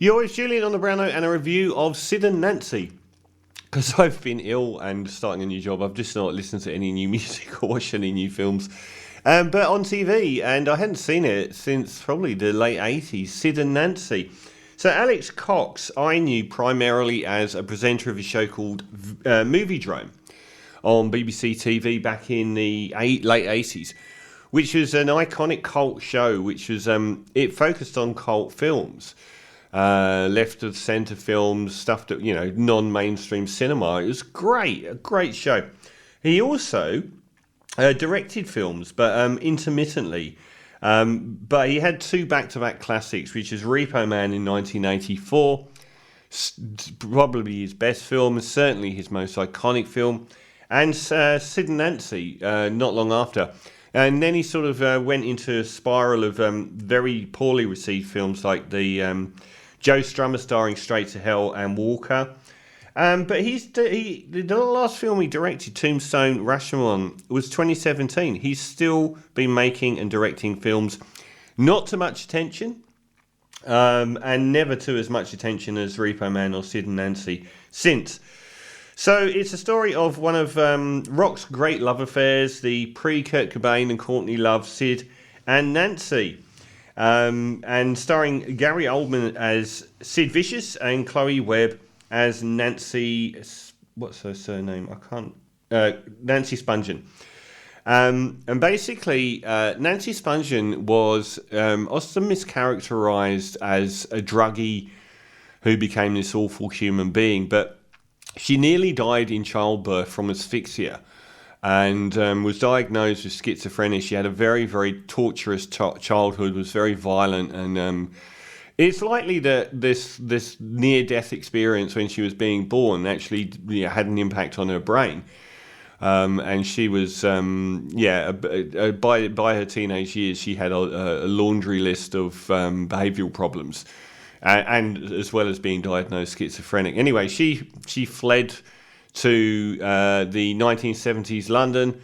You're with Julian on the Brown Note and a review of Sid and Nancy. Because I've been ill and starting a new job, I've just not listened to any new music or watched any new films. But on TV, and I hadn't seen it since probably the late 80s, Sid and Nancy. So Alex Cox, I knew primarily as a presenter of a show called Movie Drone on BBC TV back in the late 80s, which was an iconic cult show, which was, it focused on cult films. Left of centre films, stuff that, non-mainstream cinema. It was great, a great show. He also directed films, but intermittently. But he had two back-to-back classics, which is Repo Man in 1984, probably his best film, certainly his most iconic film, and Sid and Nancy not long after. And then he sort of went into a spiral of very poorly received films like the Joe Strummer starring Straight to Hell and Walker. But the last film he directed, Tombstone Rashomon, was 2017. He's still been making and directing films, not to much attention, and never to as much attention as Repo Man or Sid and Nancy since. So it's a story of one of rock's great love affairs, the pre-Kurt Cobain and Courtney Love, Sid and Nancy. And starring Gary Oldman as Sid Vicious and Chloe Webb as Nancy, what's her surname? Nancy Spungen. And basically, Nancy Spungen was often mischaracterized as a druggie who became this awful human being, but she nearly died in childbirth from asphyxia and was diagnosed with schizophrenia. She had a very, very torturous childhood, was very violent, and it's likely that this near-death experience when she was being born actually had an impact on her brain. And she was, by her teenage years, she had a laundry list of behavioural problems. And as well as being diagnosed schizophrenic. Anyway, she fled to the 1970s London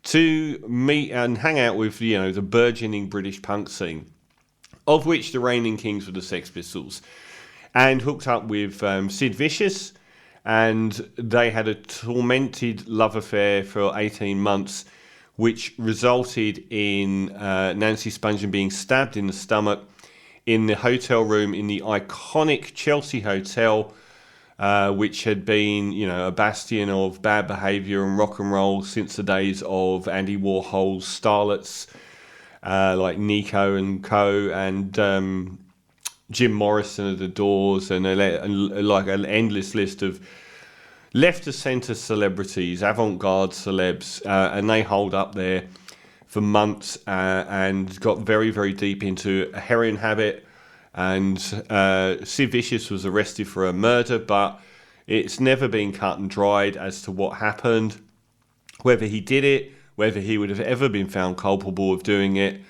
to meet and hang out with the burgeoning British punk scene, of which the reigning kings were the Sex Pistols, and hooked up with Sid Vicious, and they had a tormented love affair for 18 months, which resulted in Nancy Spungen being stabbed in the stomach in the hotel room in the iconic Chelsea Hotel, which had been, a bastion of bad behaviour and rock and roll since the days of Andy Warhol's starlets, like Nico and Co. and Jim Morrison of the Doors, and like an endless list of left-of-centre celebrities, avant-garde celebs, and they holed up there for months and got very, very deep into a heroin habit. And Sid Vicious was arrested for a murder, but it's never been cut and dried as to what happened, whether he did it, whether he would have ever been found culpable of doing it,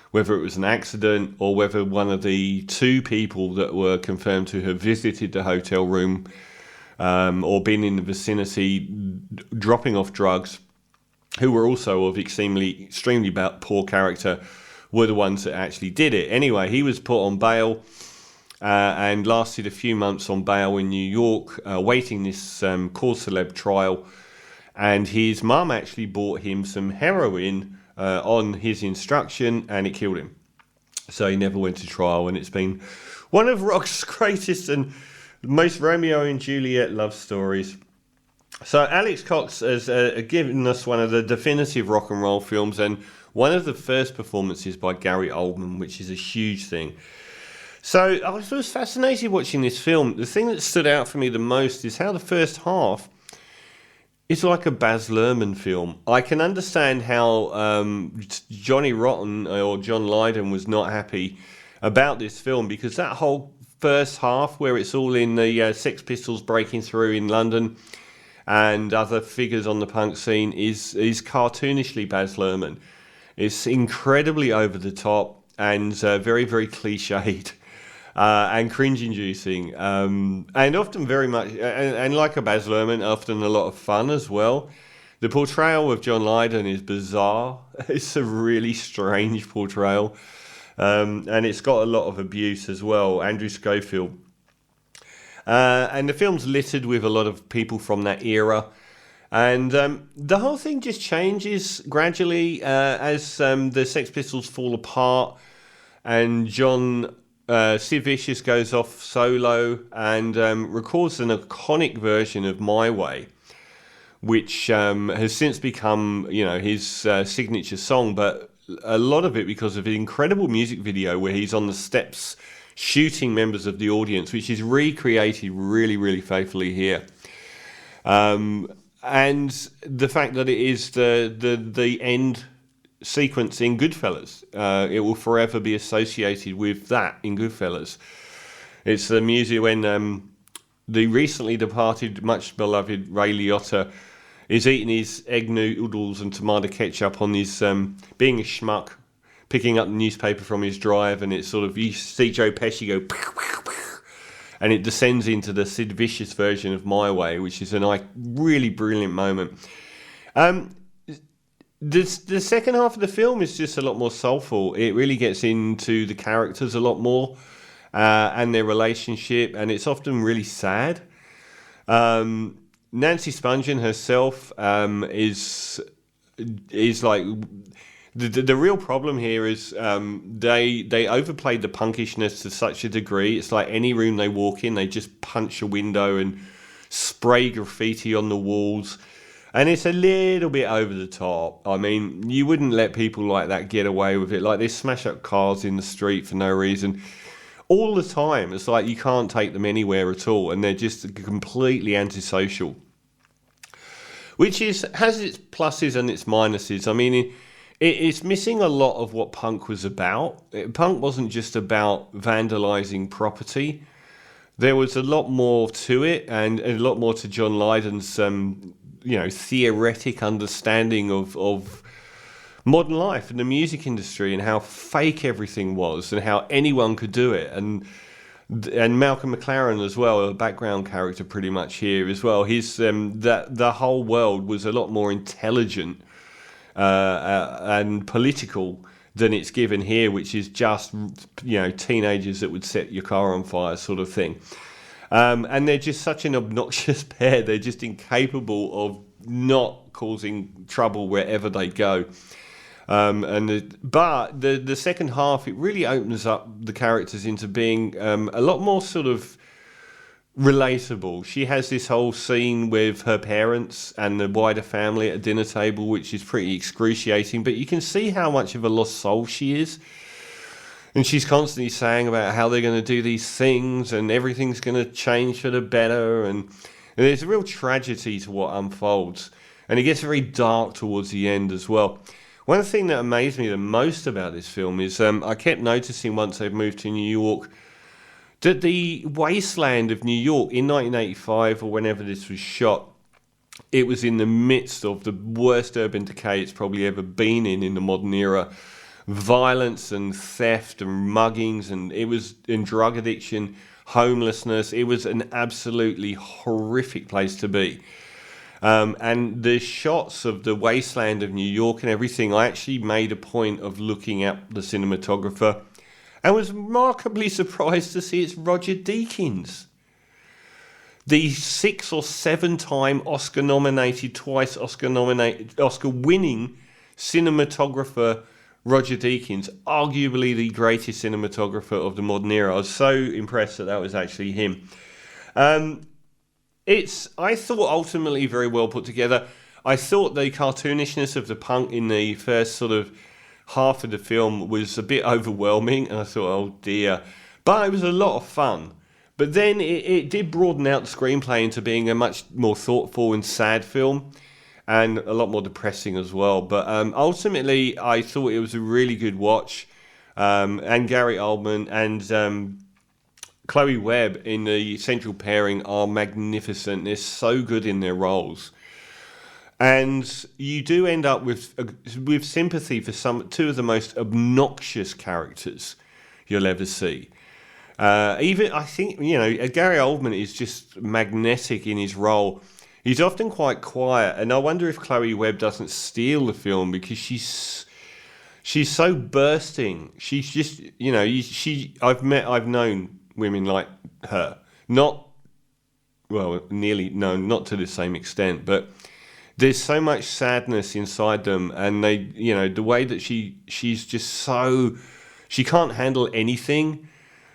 whether it was an accident, or whether one of the two people that were confirmed to have visited the hotel room or been in the vicinity dropping off drugs, who were also of extremely poor character, were the ones that actually did it. Anyway, he was put on bail and lasted a few months on bail in New York, waiting this core celeb trial. And his mum actually bought him some heroin on his instruction, and it killed him. So he never went to trial, and it's been one of rock's greatest and most Romeo and Juliet love stories. So Alex Cox has given us one of the definitive rock and roll films, and one of the first performances by Gary Oldman, which is a huge thing. So I was fascinated watching this film. The thing that stood out for me the most is how the first half is like a Baz Luhrmann film. I can understand how Johnny Rotten or John Lydon was not happy about this film, because that whole first half where it's all in the Sex Pistols breaking through in London and other figures on the punk scene is cartoonishly Baz Luhrmann. It's incredibly over the top and very, very cliched and cringe-inducing, and often very much, and like a Baz Luhrmann, often a lot of fun as well. The portrayal of John Lydon is bizarre. It's a really strange portrayal. And it's got a lot of abuse as well. Andrew Schofield. And the film's littered with a lot of people from that era. And the whole thing just changes gradually as the Sex Pistols fall apart, and Sid Vicious goes off solo and records an iconic version of My Way, which has since become, his signature song. But a lot of it because of an incredible music video where he's on the steps shooting members of the audience, which is recreated really, really faithfully here. And the fact that it is the end sequence in Goodfellas, it will forever be associated with that in Goodfellas. It's the music when the recently departed, much beloved Ray Liotta is eating his egg noodles and tomato ketchup on his, being a schmuck, picking up the newspaper from his drive, and it's sort of, you see Joe Pesci go, pow, pow, pow, and it descends into the Sid Vicious version of My Way, which is a really brilliant moment. The second half of the film is just a lot more soulful. It really gets into the characters a lot more and their relationship, and it's often really sad. Nancy Spungen herself is like... The real problem here is they overplayed the punkishness to such a degree. It's like any room they walk in, they just punch a window and spray graffiti on the walls. And it's a little bit over the top. I mean, you wouldn't let people like that get away with it. Like, they smash up cars in the street for no reason. All the time. It's like you can't take them anywhere at all. And they're just completely antisocial. Which has its pluses and its minuses. I mean... It's missing a lot of what punk was about. Punk wasn't just about vandalising property. There was a lot more to it, and a lot more to John Lydon's, theoretic understanding of modern life and the music industry, and how fake everything was, and how anyone could do it. And Malcolm McLaren as well, a background character pretty much here as well. His the whole world was a lot more intelligent and political than it's given here, which is just, teenagers that would set your car on fire sort of thing. And they're just such an obnoxious pair. They're just incapable of not causing trouble wherever they go. But the second half, it really opens up the characters into being a lot more sort of relatable. She has this whole scene with her parents and the wider family at a dinner table, which is pretty excruciating, but you can see how much of a lost soul she is. And she's constantly saying about how they're going to do these things and everything's going to change for the better. And there's a real tragedy to what unfolds. And it gets very dark towards the end as well. One thing that amazed me the most about this film is I kept noticing once they've moved to New York that the wasteland of New York in 1985 or whenever this was shot, it was in the midst of the worst urban decay it's probably ever been in the modern era. Violence and theft and muggings, and it was in drug addiction, homelessness. It was an absolutely horrific place to be. And the shots of the wasteland of New York and everything, I actually made a point of looking at the cinematographer. I was remarkably surprised to see it's Roger Deakins. The 6 or 7 time Oscar-nominated, twice Oscar-winning cinematographer Roger Deakins, arguably the greatest cinematographer of the modern era. I was so impressed that was actually him. It's, I thought, ultimately very well put together. I thought the cartoonishness of the punk in the first sort of half of the film was a bit overwhelming, and I thought, oh dear. But it was a lot of fun. But then it did broaden out the screenplay into being a much more thoughtful and sad film, and a lot more depressing as well. But ultimately, I thought it was a really good watch. And Gary Oldman and Chloe Webb in the central pairing are magnificent. They're so good in their roles. And you do end up with sympathy for two of the most obnoxious characters you'll ever see. Even, I think, Gary Oldman is just magnetic in his role. He's often quite quiet, and I wonder if Chloe Webb doesn't steal the film because she's so bursting. She's just, I've known women like her, not to the same extent, but there's so much sadness inside them, and they, the way that she's just so, she can't handle anything.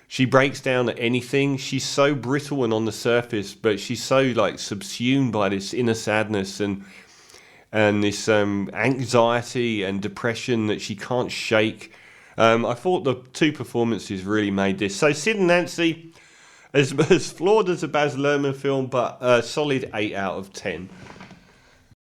She breaks down at anything. She's so brittle and on the surface, but she's so like subsumed by this inner sadness and this anxiety and depression that she can't shake. I thought the two performances really made this. So Sid and Nancy, as flawed as a Baz Luhrmann film, but a solid 8 out of 10.